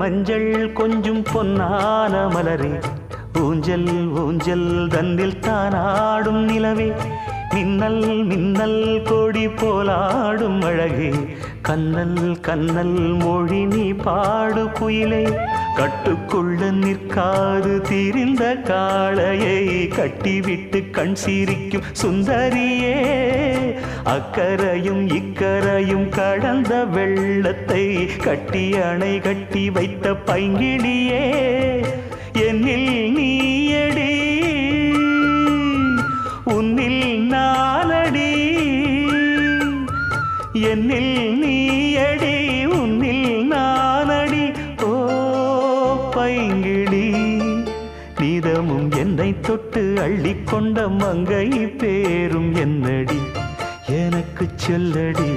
மஞ்சள் கொஞ்சம் பொன்னான மலரே, ஊஞ்சல் ஊஞ்சல் தன்னில் தானாடும் நிலவே, மின்னல் மின்னல் கொடி போலாடும் அழகே, கண்ணல் கண்ணல் மொழி நீ பாடு குயிலே, கட்டுக்குள்ள நிற்காது திரிந்த காளையை கட்டிவிட்டு கண் சிரிக்கும் சுந்தரியே, அக்கரையும் இக்கரையும் கடந்த வெள்ளத்தை கட்டி அணை கட்டி வைத்த பைங்கிளியே, என்னில் நீயடி உன்னில் நானடி, என்னில் நீயடி உன்னில் நானடி. ஓ பைங்கிளி, நீதமும் என்னை தொட்டு அள்ளிக்கொண்ட மங்கை பேரும் என்னடி, எனக்கு சொல்லடி.